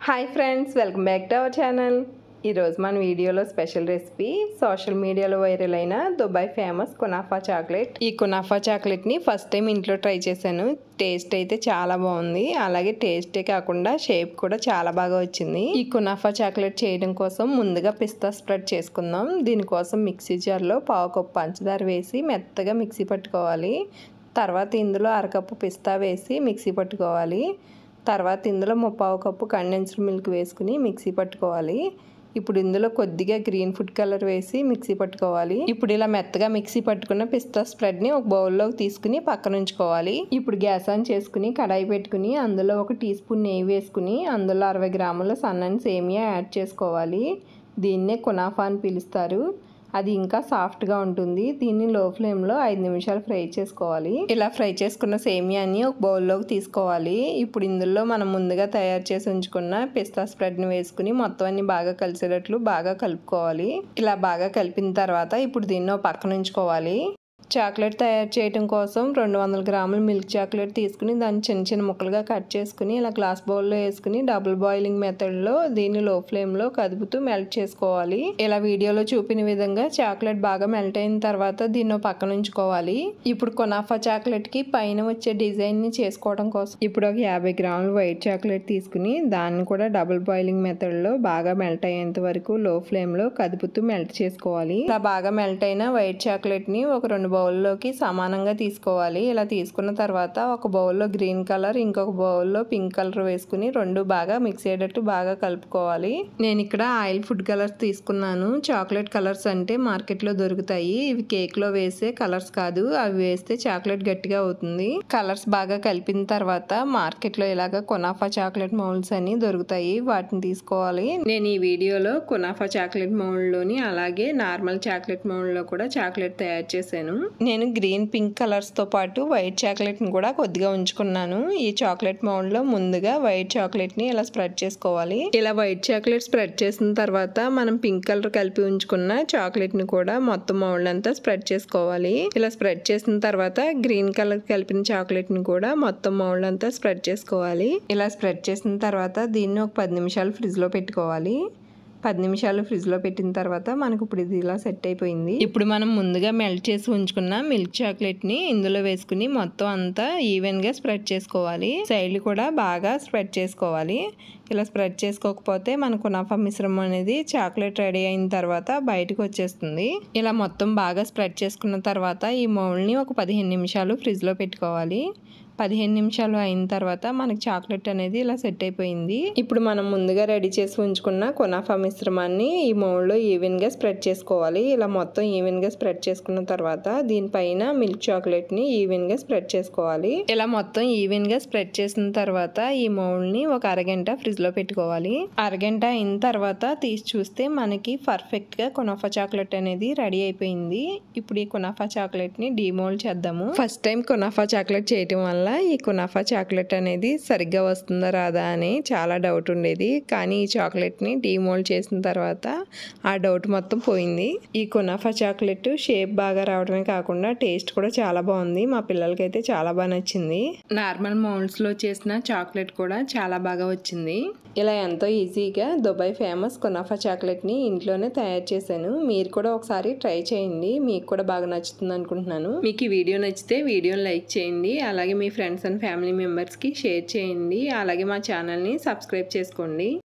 Hi friends, welcome back to our channel. ఈరోజు మన వీడియోలో స్పెషల్ రెసిపీ సోషల్ మీడియాలో వైరల్ అయిన దుబాయ్ ఫేమస్ కునాఫా చాక్లెట్. ఈ కునాఫా చాక్లెట్ని ఫస్ట్ టైం ఇంట్లో ట్రై చేశాను. టేస్ట్ అయితే చాలా బాగుంది. అలాగే టేస్టే కాకుండా షేప్ కూడా చాలా బాగా వచ్చింది. ఈ కునాఫా చాక్లెట్ చేయడం కోసం ముందుగా పిస్తా స్ప్రెడ్ చేసుకుందాం. దీనికోసం మిక్సీ జార్లో పావు కప్పు పంచదార వేసి మెత్తగా మిక్సీ పట్టుకోవాలి. తర్వాత ఇందులో అరకప్పు పిస్తా వేసి మిక్సీ పట్టుకోవాలి. తర్వాత ఇందులో 3/4 కప్పు కండెన్స్డ్ మిల్క్ వేసుకుని మిక్సీ పట్టుకోవాలి. ఇప్పుడు ఇందులో కొద్దిగా గ్రీన్ ఫుడ్ కలర్ వేసి మిక్సీ పట్టుకోవాలి. ఇప్పుడు ఇలా మెత్తగా మిక్సీ పట్టుకున్న పిస్తా స్ప్రెడ్ని ఒక బౌల్లోకి తీసుకుని పక్కన ఉంచుకోవాలి. ఇప్పుడు గ్యాస్ ఆన్ చేసుకుని కడాయి పెట్టుకుని అందులో 1 టీ స్పూన్ నెయ్యి వేసుకుని అందులో 60 గ్రాముల సన్నని సేమియా యాడ్ చేసుకోవాలి. దీన్నే కునాఫా అని పిలుస్తారు. అది ఇంకా సాఫ్ట్గా ఉంటుంది. దీన్ని లో ఫ్లేమ్లో 5 నిమిషాలు ఫ్రై చేసుకోవాలి. ఇలా ఫ్రై చేసుకున్న సేమియాని ఒక బౌల్లోకి తీసుకోవాలి. ఇప్పుడు ఇందులో మనం ముందుగా తయారు చేసి ఉంచుకున్న పిస్తా స్ప్రెడ్ని వేసుకుని మొత్తం అన్ని బాగా కలిసేటట్లు బాగా కలుపుకోవాలి. ఇలా బాగా కలిపిన తర్వాత ఇప్పుడు దీన్ని పక్కన ఉంచుకోవాలి. చాక్లెట్ తయారు చేయడం కోసం 200 గ్రాముల మిల్క్ చాక్లెట్ తీసుకుని దాన్ని చిన్న చిన్న ముక్కలుగా కట్ చేసుకుని ఇలా గ్లాస్ బౌల్లో వేసుకుని డబుల్ బాయిలింగ్ మెథడ్లో దీన్ని లో ఫ్లేమ్లో కదుపుతూ మెల్ట్ చేసుకోవాలి. ఇలా వీడియోలో చూపిన విధంగా చాక్లెట్ బాగా మెల్ట్ అయిన తర్వాత దీన్ని పక్కన ఉంచుకోవాలి. ఇప్పుడు కునాఫా చాక్లెట్కి పైన వచ్చే డిజైన్ని చేసుకోవడం కోసం ఇప్పుడు ఒక 50 గ్రాముల వైట్ చాక్లెట్ తీసుకుని దాన్ని కూడా డబుల్ బాయిలింగ్ మెథడ్లో బాగా మెల్ట్ అయ్యేంత వరకు లో ఫ్లేమ్లో కదుపుతూ మెల్ట్ చేసుకోవాలి. ఇలా బాగా మెల్ట్ అయిన వైట్ చాక్లెట్ని ఒక 2 బౌల్లోకి సమానంగా తీసుకోవాలి. ఇలా తీసుకున్న తర్వాత ఒక బౌల్లో గ్రీన్ కలర్ ఇంకొక బౌల్లో పింక్ కలర్ వేసుకుని రెండు బాగా మిక్స్ అయ్యేటట్టు బాగా కలుపుకోవాలి. నేను ఇక్కడ ఆయిల్ ఫుడ్ కలర్స్ తీసుకున్నాను. చాక్లెట్ కలర్స్ అంటే మార్కెట్లో దొరుకుతాయి. ఇవి కేక్లో వేసే కలర్స్ కాదు. అవి వేస్తే చాక్లెట్ గట్టిగా అవుతుంది. కలర్స్ బాగా కలిపిన తర్వాత మార్కెట్లో ఇలాగ కునాఫా చాక్లెట్ మౌల్డ్స్ అని దొరుకుతాయి. వాటిని తీసుకోవాలి. నేను ఈ వీడియోలో కునాఫా చాక్లెట్ మౌల్డ్లోని అలాగే నార్మల్ చాక్లెట్ మౌల్డ్లో కూడా చాక్లెట్ తయారు చేశాను. నేను గ్రీన్ పింక్ కలర్స్తో పాటు వైట్ చాక్లెట్ని కూడా కొద్దిగా ఉంచుకున్నాను. ఈ చాక్లెట్ మౌల్డ్లో ముందుగా వైట్ చాక్లెట్ని ఇలా స్ప్రెడ్ చేసుకోవాలి. ఇలా వైట్ చాక్లెట్ స్ప్రెడ్ చేసిన తర్వాత మనం పింక్ కలర్ కలిపి ఉంచుకున్న చాక్లెట్ని కూడా మొత్తం మౌల్డ్ అంతా స్ప్రెడ్ చేసుకోవాలి. ఇలా స్ప్రెడ్ చేసిన తర్వాత గ్రీన్ కలర్ కలిపిన చాక్లెట్ని కూడా మొత్తం మౌల్డ్ అంతా స్ప్రెడ్ చేసుకోవాలి. ఇలా స్ప్రెడ్ చేసిన తర్వాత దీన్ని ఒక 10 నిమిషాలు ఫ్రిడ్జ్లో పెట్టుకోవాలి. 10 నిమిషాలు ఫ్రిడ్జ్లో పెట్టిన తర్వాత మనకు ఇప్పుడు ఇది ఇలా సెట్ అయిపోయింది. ఇప్పుడు మనం ముందుగా మెల్ట్ చేసి ఉంచుకున్న మిల్క్ చాక్లెట్ని ఇందులో వేసుకుని మొత్తం అంతా ఈవెన్గా స్ప్రెడ్ చేసుకోవాలి. సైడ్లు కూడా బాగా స్ప్రెడ్ చేసుకోవాలి. ఇలా స్ప్రెడ్ చేసుకోకపోతే మన కునాఫా మిశ్రమం అనేది చాక్లెట్ రెడీ అయిన తర్వాత బయటకు వచ్చేస్తుంది. ఇలా మొత్తం బాగా స్ప్రెడ్ చేసుకున్న తర్వాత ఈ మౌల్డ్ని ఒక 15 నిమిషాలు ఫ్రిడ్జ్లో పెట్టుకోవాలి. 15 నిమిషాలు అయిన తర్వాత మనకి చాక్లెట్ అనేది ఇలా సెట్ అయిపోయింది. ఇప్పుడు మనం ముందుగా రెడీ చేసి ఉంచుకున్న కునాఫా మిశ్రమాన్ని ఈ మౌల్డ్లో ఈవెన్గా స్ప్రెడ్ చేసుకోవాలి. ఇలా మొత్తం ఈవెన్గా స్ప్రెడ్ చేసుకున్న తర్వాత దీనిపైన మిల్క్ చాక్లెట్ని ఈవెన్గా స్ప్రెడ్ చేసుకోవాలి. ఇలా మొత్తం ఈవెన్గా స్ప్రెడ్ చేసిన తర్వాత ఈ మౌల్డ్ని ఒక అరగంట ఫ్రిడ్జ్లో పెట్టుకోవాలి. అరగంట అయిన తర్వాత తీసి చూస్తే మనకి పర్ఫెక్ట్గా కునాఫా చాక్లెట్ అనేది రెడీ అయిపోయింది. ఇప్పుడు ఈ కునాఫా చాక్లెట్ని డీమోల్డ్ చేద్దాము. ఫస్ట్ టైం కునాఫా చాక్లెట్ చేయటం వల్ల ఈ కునాఫా చాక్లెట్ అనేది సరిగ్గా వస్తుందా రాదా అని చాలా డౌట్ ఉండేది. కానీ ఈ చాక్లెట్ని డీమోల్డ్ చేసిన తర్వాత ఆ డౌట్ మొత్తం పోయింది. ఈ కునాఫా చాక్లెట్ షేప్ బాగా రావడమే కాకుండా టేస్ట్ కూడా చాలా బాగుంది. మా పిల్లలకైతే చాలా బాగా నచ్చింది. నార్మల్ మౌల్డ్స్లో చేసిన చాక్లెట్ కూడా చాలా బాగా వచ్చింది. ఇలా ఎంతో ఈజీగా దుబాయ్ ఫేమస్ కునాఫా చాక్లెట్ని ఇంట్లోనే తయారు చేశాను. మీరు కూడా ఒకసారి ట్రై చేయండి. మీకు కూడా బాగా నచ్చుతుంది అనుకుంటున్నాను. మీకు ఈ వీడియో నచ్చితే వీడియోని లైక్ చేయండి. అలాగే మీ ఫ్రెండ్స్ అండ్ ఫ్యామిలీ మెంబర్స్కి షేర్ చేయండి. అలాగే మా ఛానల్ని సబ్స్క్రైబ్ చేసుకోండి.